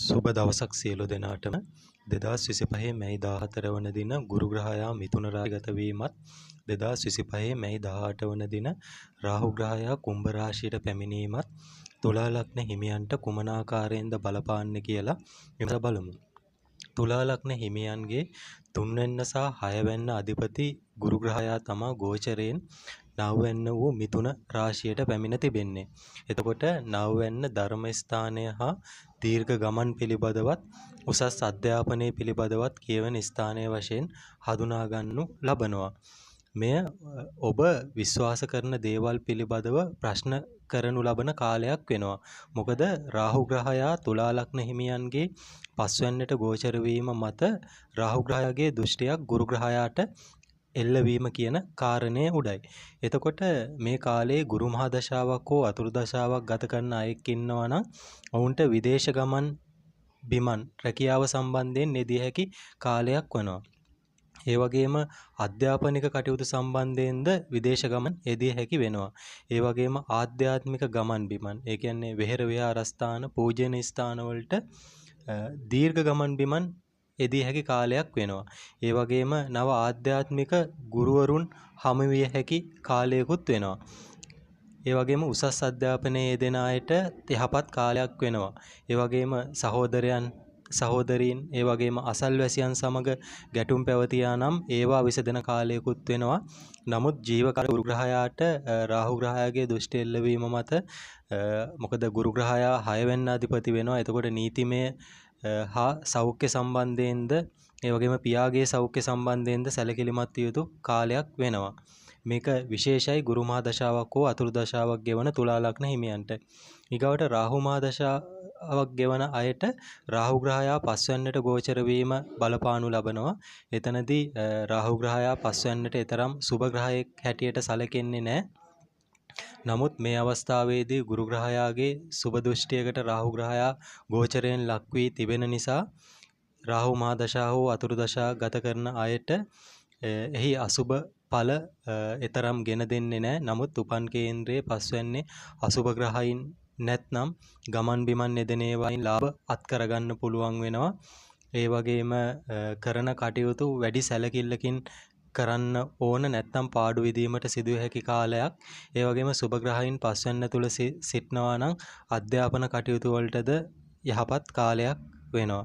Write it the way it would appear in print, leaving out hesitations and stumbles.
සුබ දවසක් සියලු දෙනාටම 2025 මැයි 14 වන දින ගුරු ග්‍රහයා මිථුන රාශිගත වීමත් 2025 මැයි 18 වන දින රාහු ග්‍රහයා කුම්භ රාශියට පැමිණීමත් තුලා ලග්න හිමියන්ට කුමන ආකාරයෙන්ද බලපාන්නේ කියලා විමසා බලමු. තුලා ලග්න හිමියන්ගේ 3 වෙනි සහ 6 වෙනි අධිපති ගුරු ග්‍රහයා තමා ගෝචරයෙන් 9 වෙනි වූ මිථුන රාශියට පැමිණ තිබෙන්නේ. එතකොට 9 වෙනි ධර්ම ස්ථානය හා දීර්ඝ ගමන් පිළිබඳවත් උසස් අධ්‍යාපනයේ පිළිබඳවත් කියවන ස්ථානයේ වශයෙන් හඳුනා ගන්නු ලබනවා. මෙය ඔබ විශ්වාස කරන දේවල් පිළිබඳව ප්‍රශ්න කරනු ලබන කාලයක් වෙනවා. මොකද රාහු ග්‍රහයා තුලා ලග්න හිමියන්ගේ පස්වැන්නට ගෝචර වීම මත රාහු ග්‍රහයාගේ දෘෂ්ටියක් ගුරු ග්‍රහයාට එල්ලවීම කියන කාරණය උඩයි. එතකොට මේ කාලේ ගුරු මහා දශාවක් හෝ අතුරු දශාවක් ගත කරන අයෙක් ඉන්නවා නම් ඔවුන්ට විදේශ ගමන් බිමන් රැකියාව සම්බන්ධයෙන් යෙදිය හැකි කාලයක් වෙනවා. ඒ වගේම අධ්‍යාපනික කටයුතු සම්බන්ධයෙන්ද විදේශ ගමන් යෙදිය හැකි වෙනවා. ඒ වගේම ආධ්‍යාත්මික ගමන් බිමන්, ඒ කියන්නේ වෙහෙර විහාරස්ථාන, පූජනීය ස්ථාන වලට දීර්ඝ ගමන් බිමන් යෙදිය හැකි කාලයක් වෙනවා. ඒ වගේම නව ආධ්‍යාත්මික ගුරුවරුන් හමු විය හැකි කාලයකුත් වෙනවා. ඒ වගේම උසස් අධ්‍යාපනයේ යෙදෙන අයට යහපත් කාලයක් වෙනවා. ඒ වගේම සහෝදරයන් සහෝදරීන් ඒ වගේම අසල්වැසියන් සමග ගැටුම් පැවතියා නම් ඒවා විසඳන කාලයකුත් වෙනවා. නමුත් ජීවකර ගුරු ග්‍රහයාට රාහු ග්‍රහයාගේ දෘෂ්ටි එල්ලවීම මත මොකද ගුරු ග්‍රහයා 6 වෙනි අධිපති වෙනවා. එතකොට නීතිමය හා සෞඛ්‍ය සම්බන්ධයෙන්ද ඒ වගේම පියාගේ සෞඛ්‍ය සම්බන්ධයෙන්ද සැලකිලිමත් යුතු කාලයක් වෙනවා. මේක විශේෂයි ගුරු මහා දශාවක් හෝ අතුරු දශාවක් ගෙවන තුලා ලග්න හිමියන්ට. ඊගවට රාහු මහා දශාවක් ගෙවන අයට රාහු ග්‍රහයා පස්වැන්නට ගෝචර වීම බලපානු ලබනවා. එතනදී රාහු ග්‍රහයා පස්වැන්නට තරම් සුබ ග්‍රහයෙක් හැටියට සැලකෙන්නේ නැහැ. නමුත් මේ අවස්ථාවේදී ගුරු ග්‍රහයාගේ සුබ දෘෂ්ටියකට රාහු ග්‍රහයා ගෝචරයෙන් ලක් වී තිබෙන නිසා රාහු මහා දශා හෝ අතුරු දශා ගත කරන අයට එහි අසුබ ඵල එතරම් ගෙන දෙන්නේ නැහැ. නමුත් උපන් කේන්ද්‍රයේ පස්වැන්නේ අසුබ ග්‍රහයින් නැත්නම් ගමන් බිමන් යෙදෙන ඒවායින් ලාභ අත් කරගන්න පුළුවන් වෙනවා. ඒ වගේම කරන කටයුතු වැඩි සැලකිල්ලකින් කරන්න ඕන, නැත්නම් පාඩු විදීමට සිදුව හැකි කාලයක්. ඒ වගේම සුබ ග්‍රහයින් පස්වැන්න තුල සිටනවා නම් අධ්‍යාපන කටයුතු වලටද යහපත් කාලයක් වෙනවා.